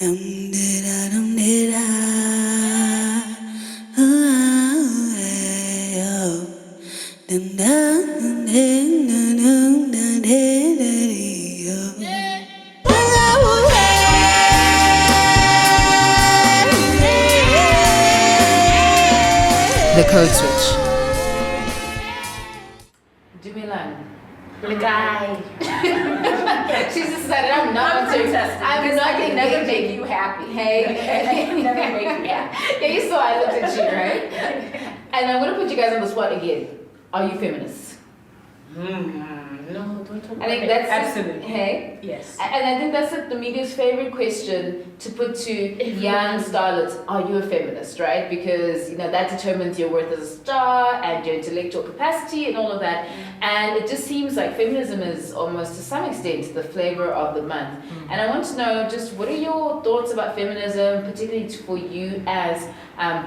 The code switch. Jamilan, the guy. She's decided I'm not going to never make you happy. Hey, never make you happy. Yeah, you saw I looked at you, right? And I'm going to put you guys on the spot again. Are you feminists? No, don't talk about I think it. that's Absolutely. Hey? Yes. And I think that's the media's favorite question to put to young starlets. Are you a feminist, right? Because that determines your worth as a star and your intellectual capacity and all of that. And it just seems like feminism is almost to some extent the flavor of the month. And I want to know just what are your thoughts about feminism, particularly for you as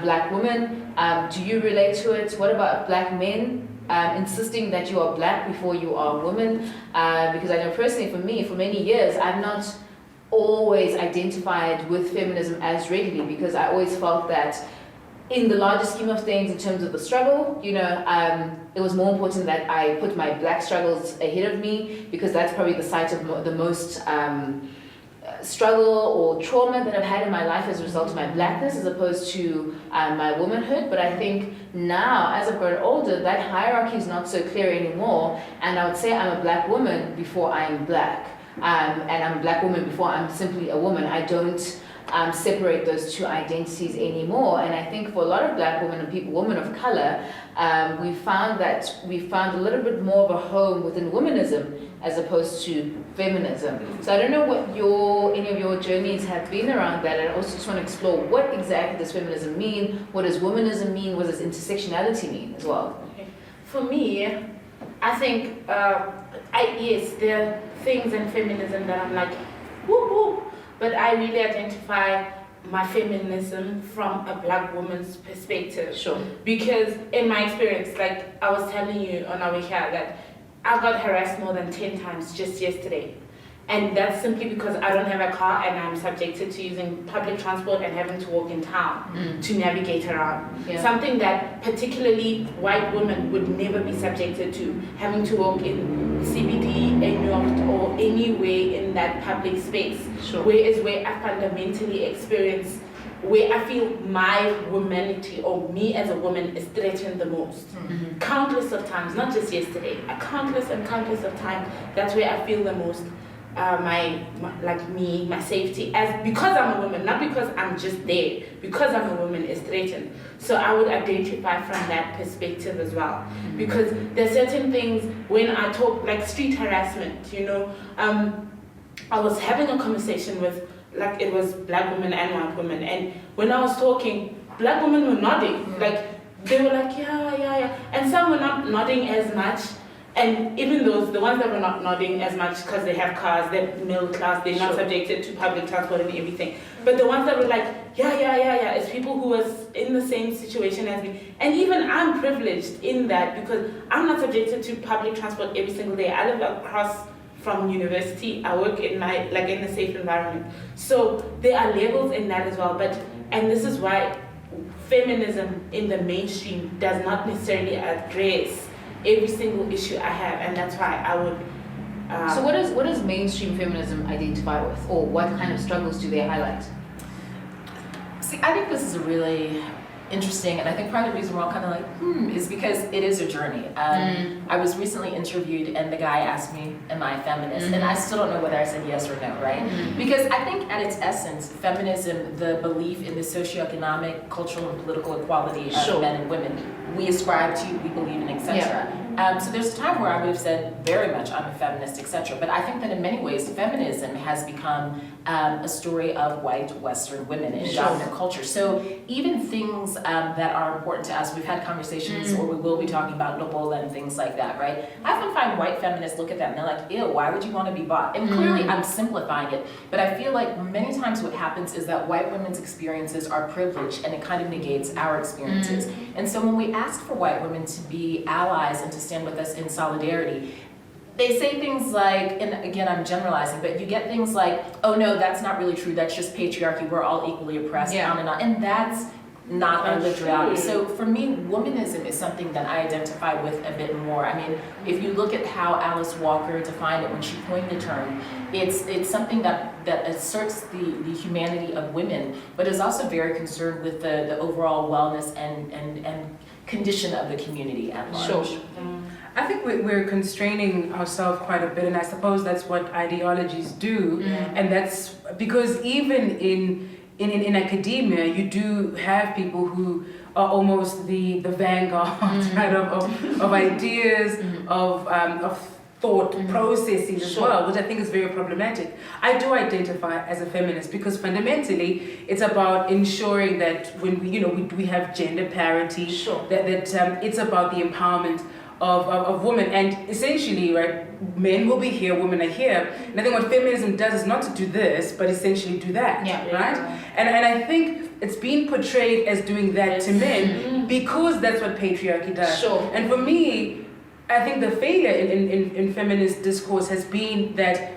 black women? Do you relate to it? What about black men? Insisting that you are black before you are a woman, because I know personally for me, for many years, I've not always identified with feminism as regularly, because I always felt that in the larger scheme of things, in terms of the struggle, it was more important that I put my black struggles ahead of me, because that's probably the site of the most struggle or trauma that I've had in my life as a result of my blackness, as opposed to my womanhood. But I think now, as I've grown older, that hierarchy is not so clear anymore, and I would say I'm a black woman before I'm black, and I'm a black woman before I'm simply a woman. I don't separate those two identities anymore. And I think for a lot of black women and women of color, we found a little bit more of a home within womanism as opposed to feminism. So I don't know what any of your journeys have been around that. And I also just want to explore what exactly does feminism mean, what does womanism mean, what does intersectionality mean as well? Okay. For me, I think, yes, there are things in feminism that I'm like, woo-hoo, but I really identify my feminism from a black woman's perspective. Sure. Because in my experience, like I was telling you on our way here, that I got harassed more than 10 times just yesterday. And that's simply because I don't have a car and I'm subjected to using public transport and having to walk in town to navigate around. Yeah. Something that particularly white women would never be subjected to, having to walk in CBD, New or anywhere in that public space. Sure. Where I fundamentally experience, where I feel my womanity or me as a woman is threatened the most. Countless of times, not just yesterday, countless and countless of times, that's where I feel the most. My safety, because I'm a woman, not because I'm just there, because I'm a woman is threatened. So I would identify from that perspective as well. Because there's certain things when I talk, like street harassment, I was having a conversation with, like, it was black women and white women, and when I was talking, black women were nodding, like they were like yeah, and some were not nodding as much. And even the ones that were not nodding as much because they have cars, they're middle class, they're not subjected to public transport and everything. But the ones that were like, yeah, it's people who was in the same situation as me. And even I'm privileged in that because I'm not subjected to public transport every single day. I live across from university. I work in in a safe environment. So there are levels in that as well. And this is why feminism in the mainstream does not necessarily address every single issue I have, and that's why I would. So what does mainstream feminism identify with, or what kind of struggles do they highlight? See, I think this is a really interesting, and I think part of the reason we're all kind of like, is because it is a journey. I was recently interviewed, and the guy asked me, am I a feminist? And I still don't know whether I said yes or no, right? Because I think at its essence, feminism, the belief in the socioeconomic, cultural, and political equality of men and women, we ascribe to, we believe in, etc. So there's a time where I would have said very much I'm a feminist, etc. But I think that in many ways, feminism has become a story of white Western women in dominant culture. So even things that are important to us, we've had conversations, or we will be talking about lobola and things like that, right? I often find white feminists look at that and they're like, ew, why would you want to be bought? And clearly I'm simplifying it, but I feel like many times what happens is that white women's experiences are privileged and it kind of negates our experiences. And so when we ask for white women to be allies and to stand with us in solidarity, they say things like, and again, I'm generalizing, but you get things like, oh no, that's not really true, that's just patriarchy, we're all equally oppressed, on and on. And that's not our lived reality. So for me, womanism is something that I identify with a bit more. I mean, if you look at how Alice Walker defined it when she coined the term, it's something that asserts the humanity of women, but is also very concerned with the overall wellness and condition of the community at large. Sure. I think we're constraining ourselves quite a bit, and I suppose that's what ideologies do. And that's because even in academia, you do have people who are almost the vanguard, right, of ideas, of thought processes as well, which I think is very problematic. I do identify as a feminist because fundamentally it's about ensuring that when we have gender parity, that it's about the empowerment of women, and essentially, right, men will be here, women are here, and I think what feminism does is not to do this, but essentially do that, right? And I think it's been portrayed as doing that to men because that's what patriarchy does. And for me, I think the failure in feminist discourse has been that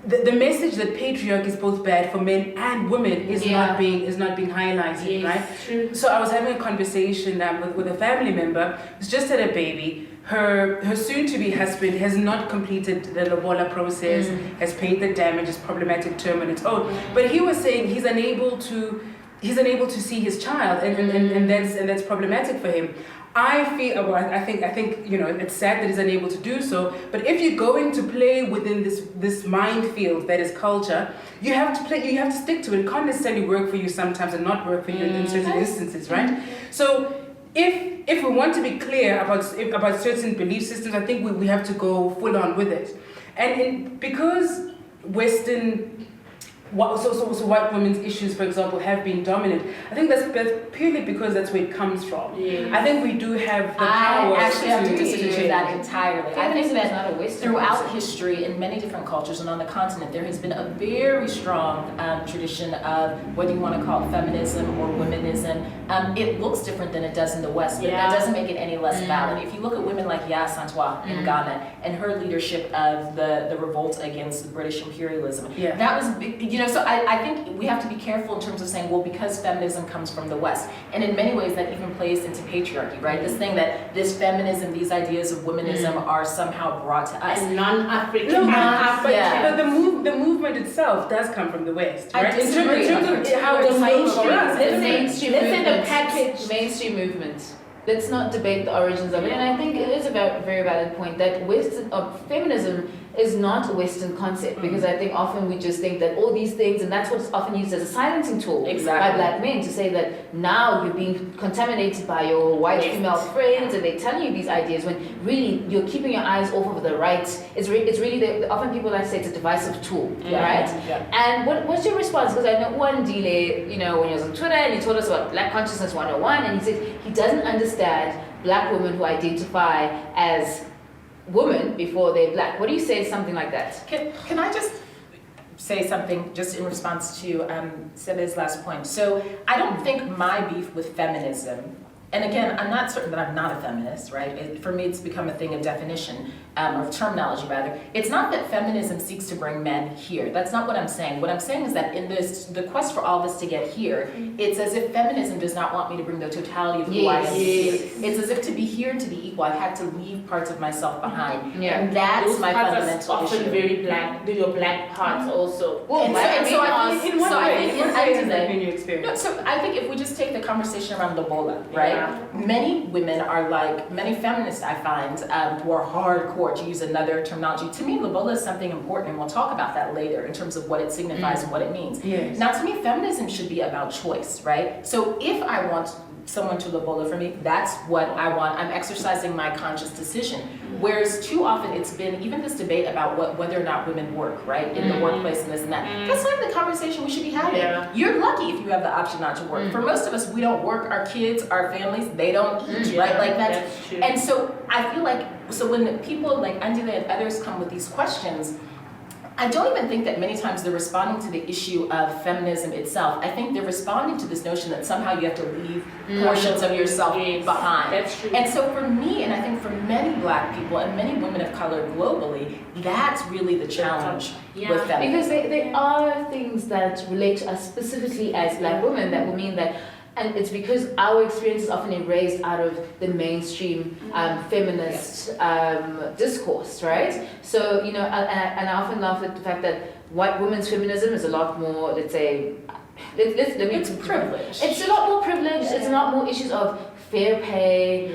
the message that patriarchy is both bad for men and women is not being highlighted, right? True. So I was having a conversation with a family member who's just had a baby. Her soon-to-be husband has not completed the lobola process, has paid the damage, is problematic term on its own. But he was saying he's unable to see his child, and that's problematic for him. I think it's sad that he's unable to do so. But if you're going to play within this minefield that is culture, you have to stick to it. It can't necessarily work for you sometimes and not work for you in certain instances, right? So if we want to be clear about certain belief systems, I think we have to go full on with it. And because Western so white women's issues, for example, have been dominant, I think that's purely because that's where it comes from. I think we do have the power. I actually have to disagree with that entirely. I think that not a Western throughout history, in many different cultures and on the continent, there has been a very strong tradition of whether you want to call it feminism or womanism. It looks different than it does in the West, but that doesn't make it any less valid. If you look at women like Yaa Asantewaa in Ghana and her leadership of the revolt against British imperialism, that was big. So I think we have to be careful in terms of saying, well, because feminism comes from the West, and in many ways that even plays into patriarchy, right? This thing that this feminism, these ideas of womanism are somehow brought to us. And non-African. But the movement itself does come from the West, right? I disagree. In terms of how it's the mainstream package. mainstream movement. Let's not debate the origins of it. And I think it is a very valid point that feminism is not a Western concept, because I think often we just think that all these things, and that's what's often used as a silencing tool by black men to say that now you're being contaminated by your white female friends and they're telling you these ideas when really you're keeping your eyes off of the right. It's really often people like to say it's a divisive tool, right? And what's your response? Because I know one Dile, when he was on Twitter and he told us about Black Consciousness 101, and he said he doesn't understand black women who identify as women before they're black. What do you say to something like that? Can I just say something just in response to Sebe's last point? So I don't think my beef with feminism, and again, I'm not certain that I'm not a feminist, right? For me, it's become a thing of definition, or terminology rather. It's not that feminism seeks to bring men here. That's not what I'm saying. What I'm saying is that in the quest for all of us to get here, it's as if feminism does not want me to bring the totality of who I am here. It's as if to be here and to be equal, I've had to leave parts of myself behind. And that's those my parts fundamental are often issue. very black. Do your black parts also? Well, in what way has that been your experience? No, so I think if we just take the conversation around lobola, right? Many women are many feminists I find who are hardcore, to use another terminology. To me, lobola is something important, and we'll talk about that later in terms of what it signifies and what it means. Now, to me, feminism should be about choice, right? So if I want someone to lobola for me, that's what I want. I'm exercising my conscious decision. Whereas too often it's been even this debate about whether or not women work, right? In the workplace and this and that. That's not the conversation we should be having. You're lucky if you have the option not to work. For most of us, we don't work. Our kids, our families, they don't eat, right? Like that's true. And so I feel like, so when people like Andile and others come with these questions, I don't even think that many times they're responding to the issue of feminism itself. I think they're responding to this notion that somehow you have to leave portions of yourself behind. That's true. And so for me, and I think for many Black people and many women of color globally, that's really the challenge with feminism. Because there are things that relate to us specifically as Black women that will mean that, and it's because our experience is often erased out of the mainstream feminist discourse, right? So, you know, and I often laugh at the fact that white women's feminism is a lot more, let's say, It's privilege. It's a lot more privileged, it's a lot more issues of fair pay,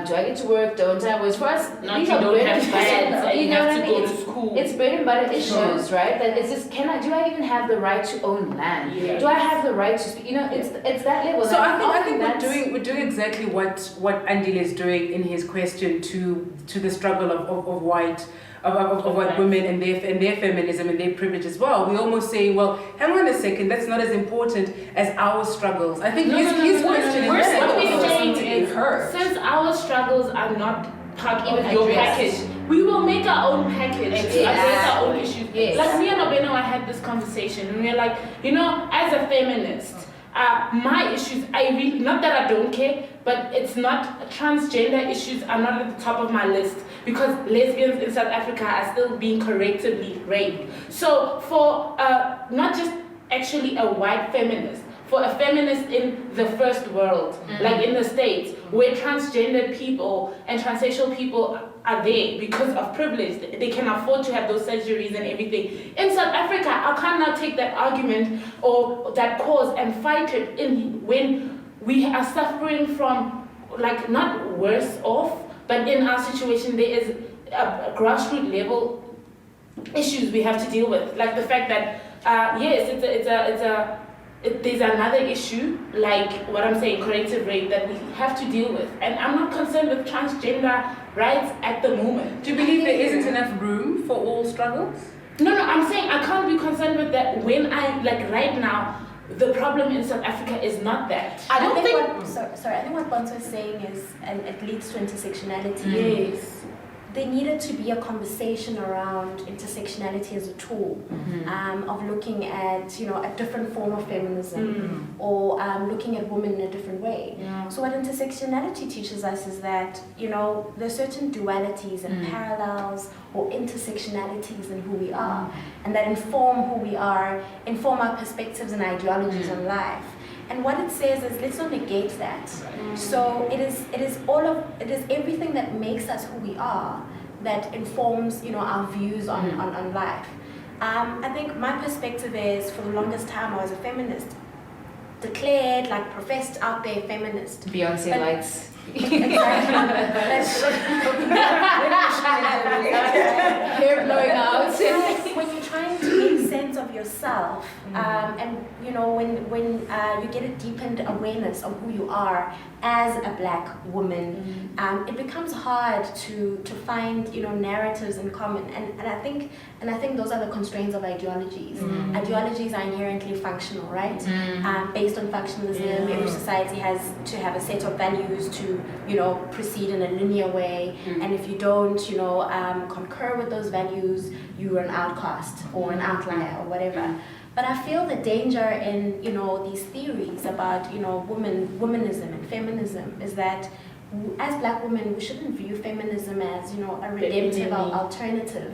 do I get to work, don't I? Whereas for us, Not you don't have friends, you know what I have to mean? go to school. It's bread and butter issues, right? That it's just, do I even have the right to own land? Yes. Do I have the right to speak? You know, it's that level. So And I think often we're doing exactly what Andile is doing in his question to the struggle of white women and their feminism and their privilege as well. We almost say, well, hang on a second, that's not as important as our struggles. I think his question What is we're saying to be is, heard. since our struggles are not part of Even your addressed. package, we will make our own package to address our own issues. Yes. Like me and Obeno, I had this conversation, and we're like, you know, as a feminist, my issues, I really, not that I don't care, but it's not, transgender issues are not at the top of my list because lesbians in South Africa are still being correctively raped. So for not just actually a white feminist, for a feminist in the first world, like in the States, where transgender people and transsexual people are there because of privilege. They can afford to have those surgeries and everything. In South Africa, I cannot take that argument or that cause and fight it when we are suffering from, like, not worse off, but in our situation, there is a grassroots level issues we have to deal with. Like the fact that, yes, there's another issue, like what I'm saying, corrective rape, that we have to deal with. And I'm not concerned with transgender rights at the moment. Do you believe there isn't enough room for all struggles? No, I'm saying I can't be concerned with that when right now, the problem in South Africa is not that. I think what Bonzo is saying is, and it leads to intersectionality. Yes. There needed to be a conversation around intersectionality as a tool, of looking at, you know, a different form of feminism, or looking at women in a different way. Yeah. So what intersectionality teaches us is that, you know, there's certain dualities and parallels or intersectionalities in who we are, and that inform who we are, inform our perspectives and ideologies on life. And what it says is, let's not negate that. So it is everything that makes us who we are that informs, you know, our views on life. I think my perspective is, for the longest time I was a feminist, declared, like, professed out there feminist. Beyonce lights. Hair blowing out. When you're trying to make sense of yourself, and you know, when you get a deepened awareness of who you are as a Black woman, it becomes hard to find, you know, narratives in common. And I think those are the constraints of ideologies. Ideologies are inherently functional, right? Based on functionalism, every society has to have a set of values to, you know, proceed in a linear way. And if you don't, you know, concur with those values, you're an outcast or an outlier or whatever. But I feel the danger in, you know, these theories about, you know, womanism and feminism is that as Black women, we shouldn't view feminism as, you know, a redemptive alternative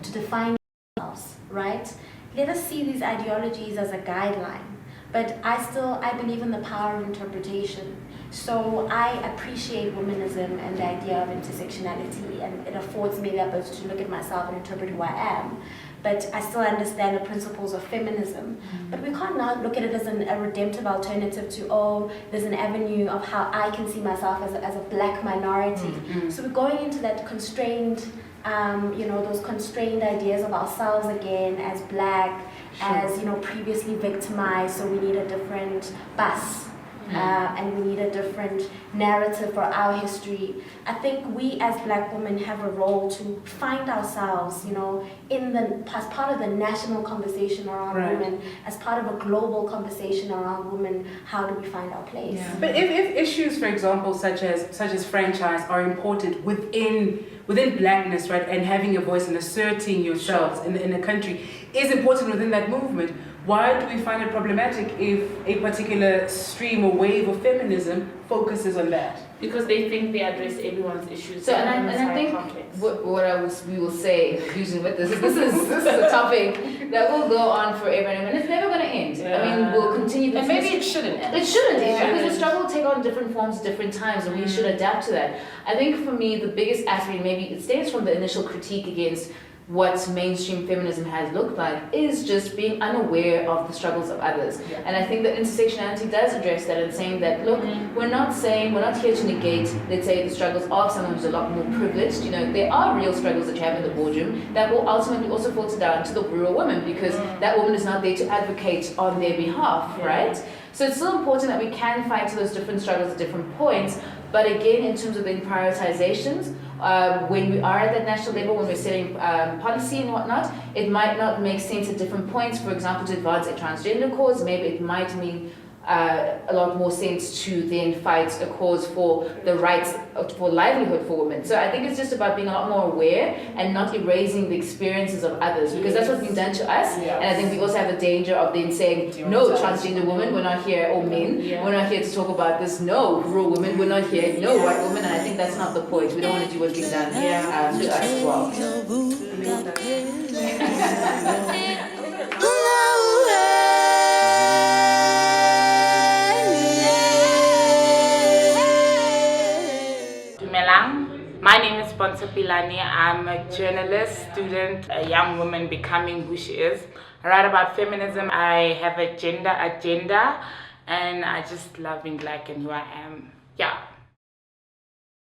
to define ourselves, right? Let us see these ideologies as a guideline. But I believe in the power of interpretation. So I appreciate womanism and the idea of intersectionality, and it affords me the ability to look at myself and interpret who I am. But I still understand the principles of feminism. But we can't now look at it as a redemptive alternative to, oh, there's an avenue of how I can see myself as a Black minority. So we're going into that constrained, you know, those constrained ideas of ourselves again as Black, as, you know, previously victimized, so we need a different bus. and we need a different narrative for our history. I think we as Black women have a role to find ourselves, you know, as part of the national conversation around women, as part of a global conversation around women. How do we find our place? Yeah. But if issues, for example, such as franchise, are important within Blackness, right, and having a voice and asserting yourselves in a country is important within that movement, why do we find it problematic if a particular stream or wave of feminism focuses on that? Because they think they address everyone's issues. So and I think we will say in conclusion with this is a topic that will go on forever and it's never going to end. Yeah. I mean, we'll continue this. And maybe it shouldn't end. It shouldn't end because the struggle will take on different forms at different times, and we should adapt to that. I think for me, the biggest aspect, maybe it stems from the initial critique against what mainstream feminism has looked like, is just being unaware of the struggles of others. Yeah. And I think that intersectionality does address that and saying that, look, we're not here to negate, let's say, the struggles of someone who's a lot more privileged. You know, there are real struggles that you have in the boardroom that will ultimately also filter down to the rural woman, because that woman is not there to advocate on their behalf, right? So it's still important that we can fight those different struggles at different points, but again, in terms of the prioritizations, when we are at that national level, when we're setting policy and whatnot, it might not make sense at different points. For example, to advance a transgender cause, maybe it might mean a lot more sense to then fight a cause for the rights for livelihood for women. So I think it's just about being a lot more aware and not erasing the experiences of others, because that's what's been done to us. Yes. And I think we also have the danger of then saying, no, transgender women, we're not here, or men, we're not here to talk about this. No, rural women, we're not here. No, white women. And I think that's not the point. We don't want to do what's been done to us as well. My name is Bonsa Pilani. I'm a journalist, student, a young woman becoming who she is. I write about feminism. I have a gender agenda, and I just love being Black and who I am. Yeah.